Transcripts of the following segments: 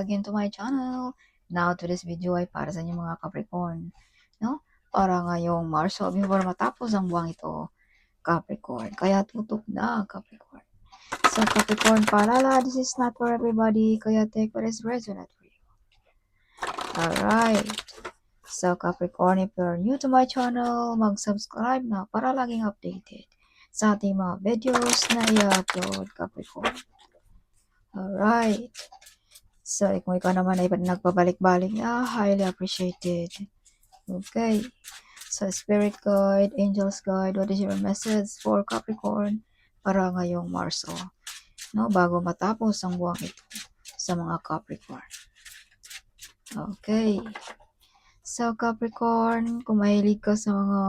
again to my channel. Now, to this video ay para sa inyo mga Capricorn. No? Para ngayong Marso, before matapos ang buwang ito, Capricorn. Kaya tutok na, Capricorn. So, Capricorn, paalala, this is not for everybody. Kaya take what is resonant for you. Alright. So, Capricorn, if you're new to my channel, mag-subscribe na para laging updated sa ating mga videos na i-upload, Capricorn. Alright. So, kung ikaw naman ay nagpabalik-balik, highly appreciated. Okay. So, Spirit Guide, Angels Guide, what is your message for Capricorn para ngayong Marso? No, bago matapos ang buwang ito sa mga Capricorn. Okay. So, Capricorn, kung mahilig ka sa mga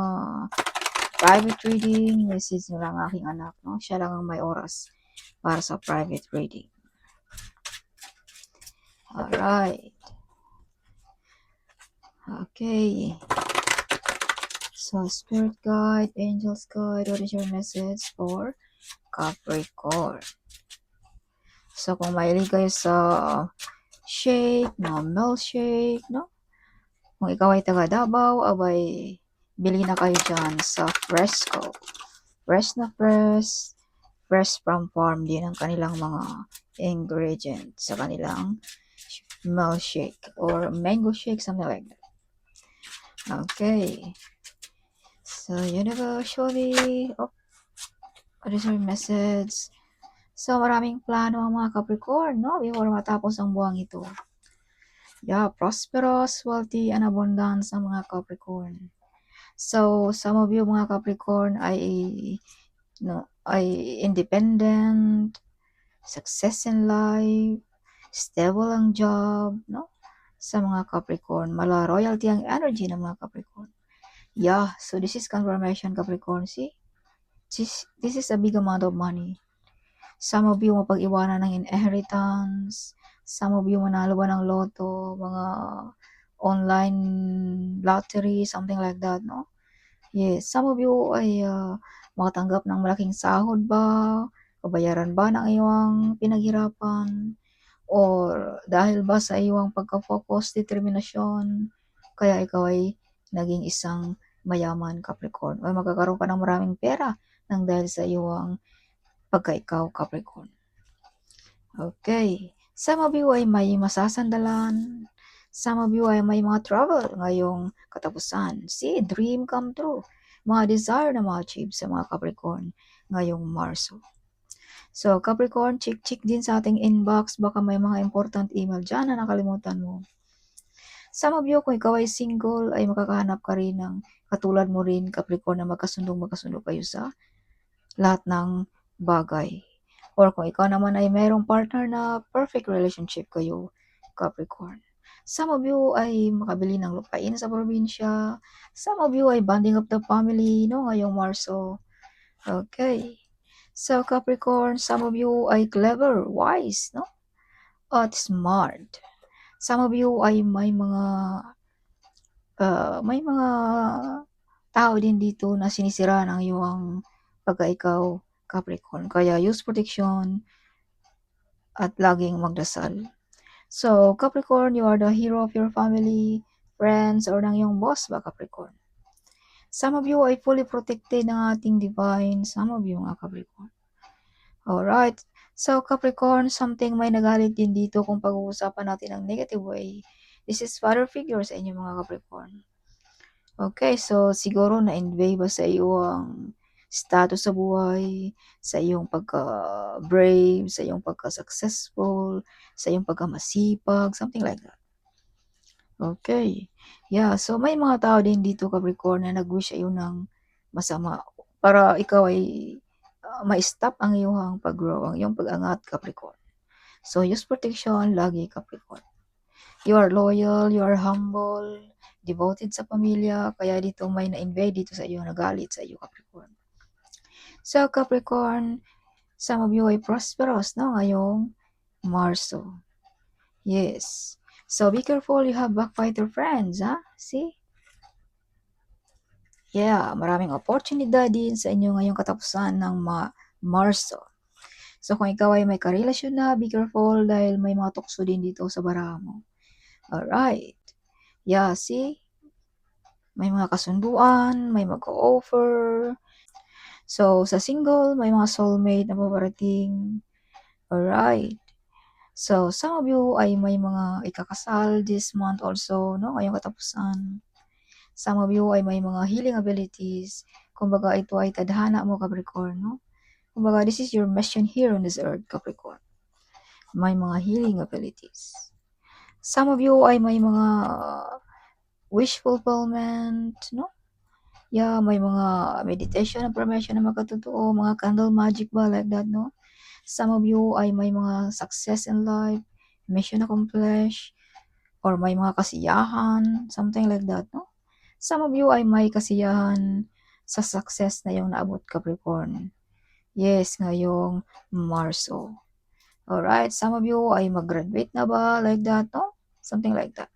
private reading, message nyo lang aking anak. No? Siya lang ang may oras para sa private reading. Alright. Okay. So, Spirit Guide, Angels Guide, what is your message for Capricorn? So, kung mahilig kayo sa shake, no, milkshake, no? Kung ikaw ay taga Davao, abay, bili na kayo dyan sa Fresco. Fresh na fresh, fresh from farm din ang kanilang mga ingredients sa kanilang milkshake or mango shake, something like that. Okay. So, universe, show me, what is your message? So, maraming plano ang mga Capricorn, no? Before matapos ang buwang ito. Yeah, prosperous, wealthy, and abundance ang mga Capricorn. So, some of you mga Capricorn ay independent, success in life, stable ang job, no? Sa mga Capricorn, mala royalty ang energy ng mga Capricorn. Yeah, so this is confirmation, Capricorn. See? This is a big amount of money. Some of you mapag-iwanan ng inheritance. Some of you manalo ba ng loto, mga online lottery, something like that, no? Yes, some of you ay makatanggap ng malaking sahod ba, kabayaran ba ng iyong pinaghirapan, or dahil ba sa iyong pagka-focus, determinasyon, kaya ikaw ay naging isang mayaman Capricorn, o magkakaroon ka ng maraming pera nang dahil sa iyong pagka-ikaw Capricorn. Okay. Some of you ay may masasandalan. Some of you ay may mga travel ngayong katapusan. See, dream come true. Mga desire na ma-achieve sa mga Capricorn ngayong Marso. So, Capricorn, check din sa ating inbox. Baka may mga important email dyan na nakalimutan mo. Some of you, kung ikaw ay single, ay makakahanap ka rin ng katulad mo rin, Capricorn, na magkasundo kayo sa lahat ng bagay. Or kung ikaw naman ay mayroong partner na perfect relationship kayo, Capricorn. Some of you ay makabili ng lupain sa probinsya. Some of you ay bonding of the family, no, ngayong Marso. Okay. So, Capricorn, some of you ay clever, wise, no? At smart. Some of you ay may mga tao din dito na sinisira ng iyong pagka-ikaw, Capricorn. Kaya use protection at laging magdasal. So, Capricorn, you are the hero of your family, friends, or ng iyong boss ba, Capricorn? Some of you ay fully protected ng ating divine. Some of you, mga Capricorn. Alright. So, Capricorn, something may nagalit din dito kung pag-uusapan natin ng negative way. This is father figure sa inyo, mga Capricorn. Okay, so siguro na-envy ba sa iyo ang status sa buhay, sa iyong pagka-brave, sa iyong pagka-successful, sa iyong pagka-masipag, something like that. Okay. Yeah, so may mga tao din dito, Capricorn, na nag-wish sa'yo ng masama para ikaw ay ma-stop ang iyong pag-grow, ang iyong pag-angat, Capricorn. So, use protection lagi, Capricorn. You are loyal, you are humble, devoted sa pamilya, kaya dito may na-invade dito sa iyo, nagalit sa iyo, Capricorn. So, Capricorn, some of you ay prosperous, no, ngayong Marso. Yes. So, be careful, you have backfighter friends, ha? See? Yeah, maraming oportunidad din sa inyo ngayong katapusan ng Marso. So, kung ikaw ay may karelasyon na, be careful dahil may mga tukso din dito sa baraha mo. Alright. Yeah, see? May mga kasunduan, may mag-o-offer. So, sa single, may mga soulmate na paparating. Alright. So, some of you ay may mga ikakasal this month also, no? Ngayong katapusan. Some of you ay may mga healing abilities. Kumbaga, ito ay tadhana mo, Capricorn, no? Kumbaga, this is your mission here on this earth, Capricorn. May mga healing abilities. Some of you ay may mga wish fulfillment, no? Yeah, may mga meditation, affirmation na magkatotoo, mga candle magic ba, like that, no? Some of you ay may mga success in life, mission accomplished, or may mga kasiyahan, something like that, no? Some of you ay may kasiyahan sa success na yung naabot, Capricorn. Yes, ngayong Marso. Alright, some of you ay mag-graduate na ba, like that, no? Something like that.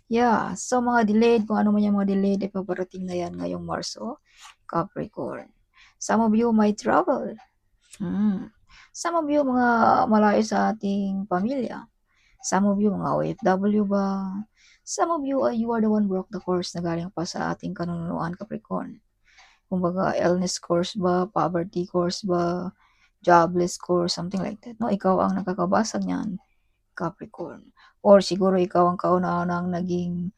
Yeah, so mga delayed, kung ano man yung mga delayed, ay paparating na yan ngayong Marso, Capricorn. Some of you might travel. Some of you mga malayo sa ating pamilya. Some of you mga OFW ba? Some of you ay you are the one broke the course na galing pa sa ating kanunuan, Capricorn. Kumbaga, illness course ba, poverty course ba, jobless course, something like that. No, ikaw ang nakakabasag niyan, Capricorn. Or siguro ikaw ang kauna-unang naging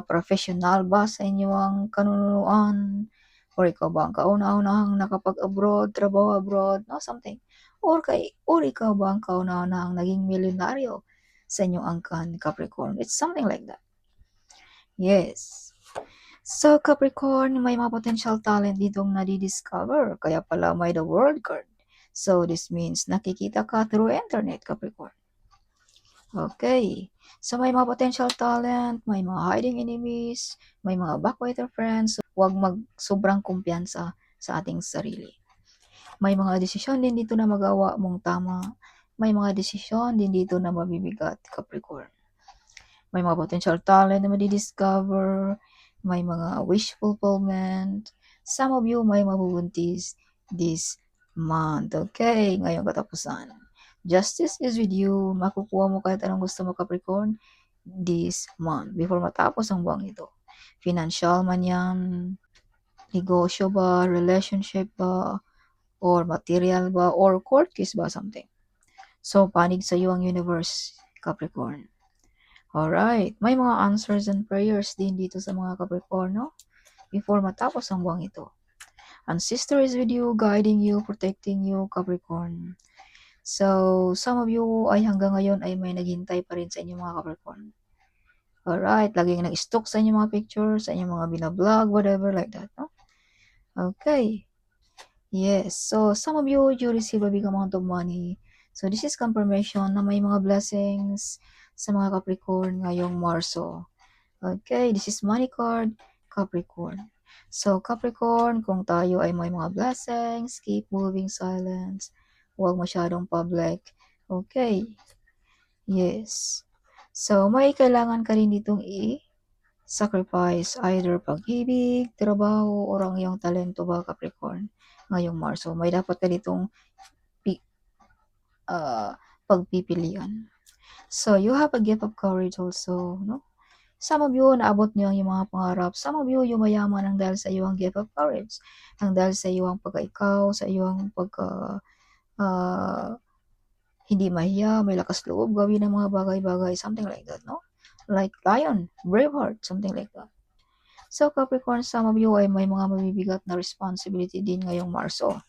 professional ba sa inyong kanunuan? Or ikaw ba ang kauna-unahang nakapag-abroad, trabaho abroad, no, something. Or ikaw ba ang kauna-unahang naging milyonaryo sa inyong angkan, Capricorn? It's something like that. Yes. So, Capricorn, may mga potential talent ditong nadi-discover. Kaya pala may the world card. So, this means nakikita ka through internet, Capricorn. Okay. So, may mga potential talent, may mga hiding enemies, may mga backbiter friends. So, huwag mag-sobrang kumpiyansa sa ating sarili. May mga desisyon din dito na magawa mong tama. May mga desisyon din dito na mabibigat, Capricorn. May mga potential talent na madi-discover, may mga wish fulfillment. Some of you may mabubuntis this month. Okay, ngayong katapusan. Justice is with you. Makukuha mo kahit anong gusto mo, Capricorn, this month, before matapos ang buwang ito. Financial man yan, negosyo ba, relationship ba, or material ba, or court case ba, something. So, panig sa iyo ang universe, Capricorn. Alright, may mga answers and prayers din dito sa mga Capricorn, no? Before matapos ang buwang ito. And sister is with you, guiding you, protecting you, Capricorn. So, some of you ay hanggang ngayon ay may naghintay pa rin sa inyong mga Capricorn. Alright, laging nag-stalk sa inyong mga pictures, sa inyong mga binablog, whatever like that, no? Okay. Yes, so some of you receive a big amount of money. So, this is confirmation na may mga blessings sa mga Capricorn ngayong Marso. Okay, this is money card, Capricorn. So, Capricorn, kung tayo ay may mga blessings, keep moving silence. Huwag masyadong public. Okay. Yes. So, may kailangan ka rin ditong i-sacrifice either pag-ibig, trabaho, or ang iyong talento ba, Capricorn, ngayong Marso. May dapat ka ditong pagpipilian. So, you have a gift of courage also, no? Some of you, naabot niyo ang iyong mga pangarap. Some of you, yumayaman ang dahil sa iyong gift of courage. Ang dahil sa iyong pagka-ikaw, sa iyong hindi mahiya, may lakas loob, gawin ang mga bagay-bagay, something like that, no? Like lion, braveheart, something like that. So, Capricorn, some of you ay may mga mabibigat na responsibility din ngayong Marso.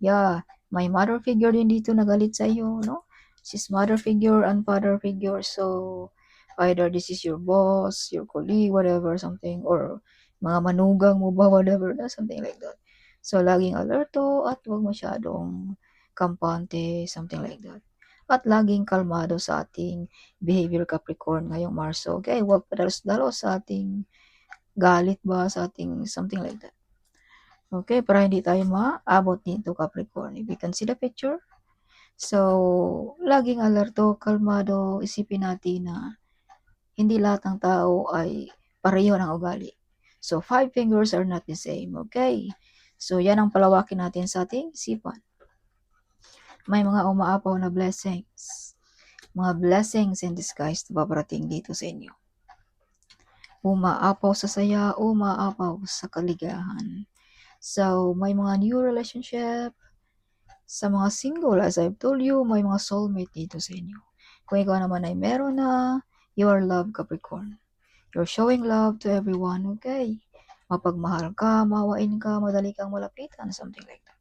Yeah, may mother figure din dito na galit sa iyo, no? She's mother figure and father figure. So, either this is your boss, your colleague, whatever, something, or mga manugang mo ba, whatever, something like that. So, laging alerto at huwag masyadong kampante, something like that. At laging kalmado sa ating behavior, Capricorn, ngayong Marso. Okay, huwag padalos-dalos sa ating galit ba, sa ating something like that. Okay, para hindi tayo maabot dito, Capricorn. If you can see the picture. So, laging alerto, kalmado, isipin natin na hindi lahat ng tao ay pareho ng ugali. So, 5 fingers are not the same, okay? So, yan ang palawakin natin sa ating isipan. May mga umaapaw na blessings. Mga blessings in disguise na babarating dito sa inyo. Umaapaw sa saya, umaapaw sa kaligayahan. So, may mga new relationship. Sa mga single, as I've told you, may mga soulmate dito sa inyo. Kung ikaw naman ay meron na, you are love, Capricorn. You're showing love to everyone, okay? Mapagmahal ka, mawain ka, madali kang malapitan, something like that.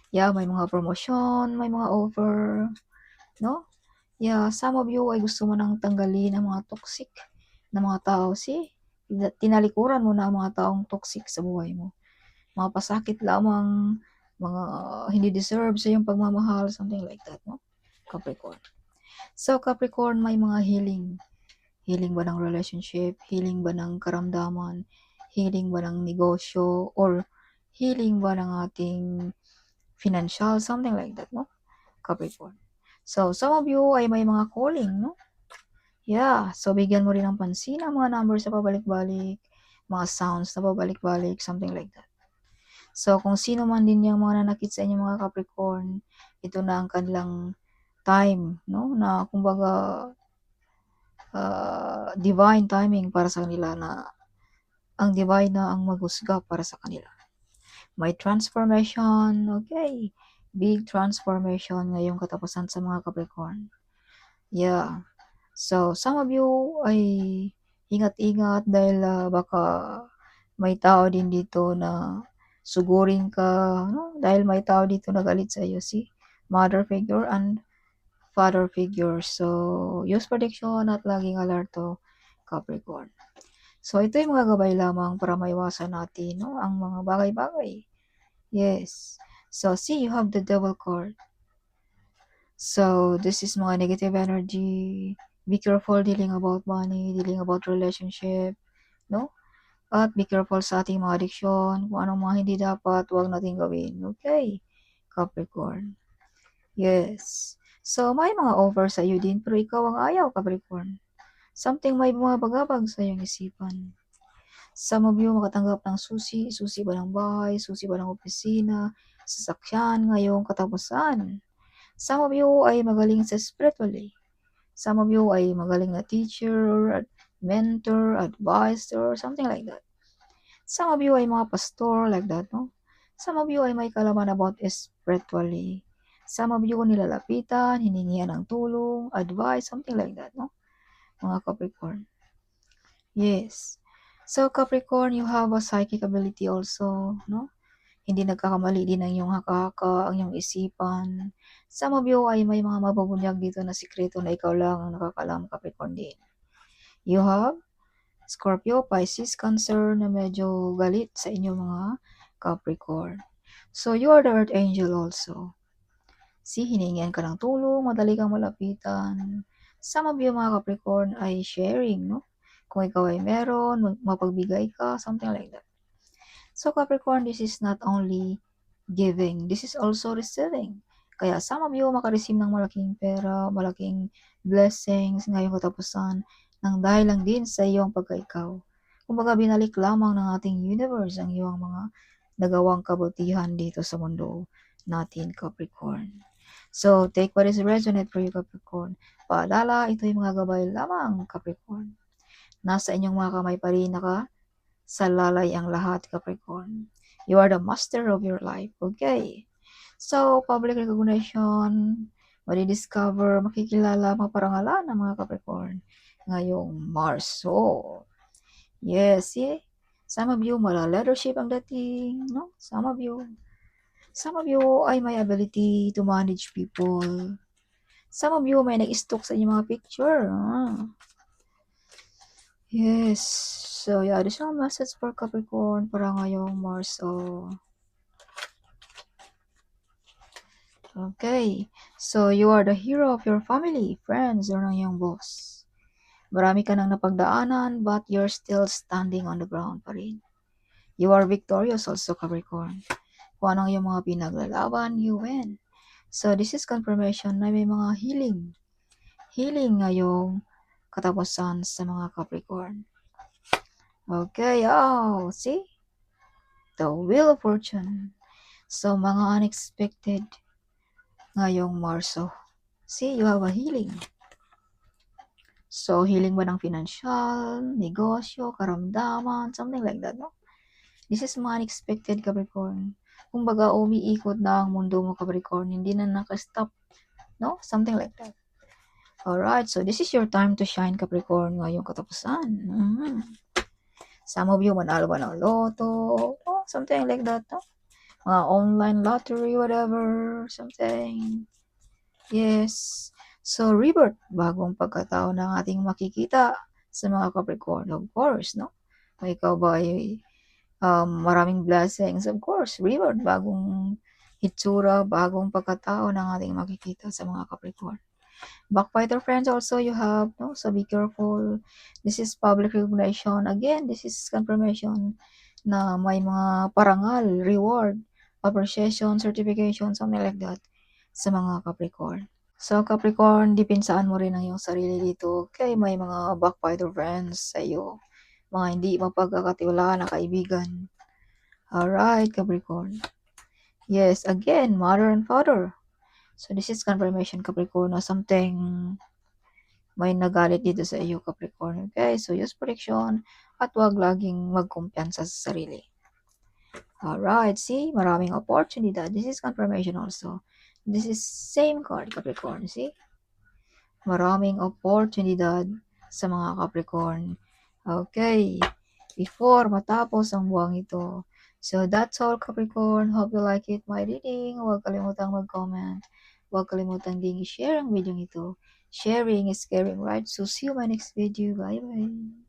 Yeah, may mga promotion, may mga offer, no? Yeah, some of you ay gusto mo nang tanggalin ang mga toxic na mga tao. See, tinalikuran mo na ang mga taong toxic sa buhay mo. Mga pasakit lamang, mga hindi deserve sa iyong pagmamahal, something like that, no? Capricorn. So, Capricorn, may mga healing. Healing ba ng relationship? Healing ba ng karamdaman? Healing ba ng negosyo? Or healing ba ng ating financial? Something like that, no? Capricorn. So, some of you ay may mga calling, no? Yeah. So, bigyan mo rin ng pansin ang mga numbers na pabalik-balik, mga sounds na pabalik-balik, something like that. So, kung sino man din yung mga nanakit sa inyo mga Capricorn, ito na ang kanilang time, no? Na kumbaga, divine timing para sa kanila na ang divine na ang maghusga para sa kanila. May transformation, okay? Big transformation ngayong katapusan sa mga Capricorn. Yeah. So, some of you ay ingat-ingat dahil baka may tao din dito na sugurin ka, no? Dahil may tao dito na galit sa iyo, si mother figure and father figure. So, use protection at laging alerto, Capricorn. So, ito yung mga gabay lamang para maiwasan natin, no? Ang mga bagay-bagay. Yes. So, see, you have the devil card. So, this is mga negative energy. Be careful dealing about money, dealing about relationship, no? At be careful sa ating mga addiction, kung anong mga hindi dapat, huwag natin gawin. Okay? Capricorn. Yes. So, may mga offer sa iyo din, pero ikaw ang ayaw, Capricorn. Something may bumabagabag sa iyong isipan. Some of you makatanggap ng susi, susi ba ng bahay, susi ba ng opisina, sasakyan, ngayong katapusan. Some of you ay magaling sa spiritually. Some of you ay magaling na teacher, mentor, advisor, something like that. Some of you ay mga pastor like that, no? Some of you ay may kalaman about spiritually. Some of you nilalapitan, hiningihan ng tulong, advice, something like that, no? Mga Capricorn. Yes. So, Capricorn, you have a psychic ability also, no? Hindi nagkakamali din ang iyong haka-haka, ang iyong isipan. Some of you ay may mga mababunyag dito na sikreto na ikaw lang ang nakakalam, Capricorn din. You have Scorpio, Pisces, Cancer na medyo galit sa inyo mga Capricorn. So, you are the Earth Angel also. See, hiningian ka ng tulong, madali kang malapitan. Some of you mga Capricorn ay sharing, no? Kung ikaw ay meron, mapagbigay ka, something like that. So Capricorn, this is not only giving, this is also receiving. Kaya some of you makareceive ng malaking pera, malaking blessings ngayong katapusan ng dahil lang din sa iyong pagkaikaw. Kumbaga binalik lamang ng ating universe ang iyong mga nagawang kabutihan dito sa mundo natin, Capricorn. So, take what is resonate for you, Capricorn. Paalala, ito yung mga gabay lamang, Capricorn. Nasa inyong mga kamay pa rin salalay ang lahat, Capricorn. You are the master of your life, okay? So, public recognition, madidiscover, makikilala, maparangalan ng mga Capricorn ngayong Marso. Yes, yeah. Some of you, mala leadership ang dating, no? Some of you ay may ability to manage people. Some of you may nag-stalk sa inyong mga picture. Yes. So, yeah, additional message for Capricorn para ngayong Marso. Okay. So, you are the hero of your family, friends, or ng iyong boss. Marami ka nang napagdaanan, but you're still standing on the ground pa rin. You are victorious also, Capricorn. Kung anong iyong mga pinaglalaban, you win. So, this is confirmation na may mga healing. Healing ngayong katapusan sa mga Capricorn. Okay, oh, see? The Wheel of Fortune. So, mga unexpected ngayong Marso. See, you have a healing. So, healing ba ng financial, negosyo, karamdaman, something like that, no? This is mga unexpected, Capricorn. Kumbaga, umiikot na ang mundo mo, Capricorn. Hindi na nakastop, no? Something like that. Alright, so this is your time to shine, Capricorn, ngayong katapusan. Some of you, manalo ba ng loto, oh, something like that, no? Mga online lottery, whatever, something. Yes. So, rebirth, bagong pagkatao ng ating makikita sa mga Capricorn, of course, no? Kung ikaw ba ay maraming blessings, of course, rebirth, bagong hitsura, bagong pagkatao ng ating makikita sa mga Capricorn. Backbiter friends also you have, no? So be careful. This is public recognition. Again, this is confirmation na may mga parangal, reward, appreciation, certification, something like that sa mga Capricorn. So Capricorn, depinsaan mo rin ang iyong sarili dito. Okay, may mga backbiter friends sa iyo. Mga hindi mapagkakatiwalaan na kaibigan. Alright, Capricorn. Yes, again, mother and father. So this is confirmation, Capricorn, na something may nagalit dito sa iyo, Capricorn. Okay, so use protection at huwag laging magkumpiyansa sa sarili. Alright, see, maraming opportunity. This is confirmation also. This is same card, Capricorn, see? Maraming oportunidad sa mga Capricorn. Okay, before matapos ang buwang ito. So that's all, Capricorn. Hope you like it, my reading. Huwag kalimutang mag-comment. Huwag kalimutang ding i-share ang video ito. Sharing is caring, right? So see you in my next video. Bye-bye.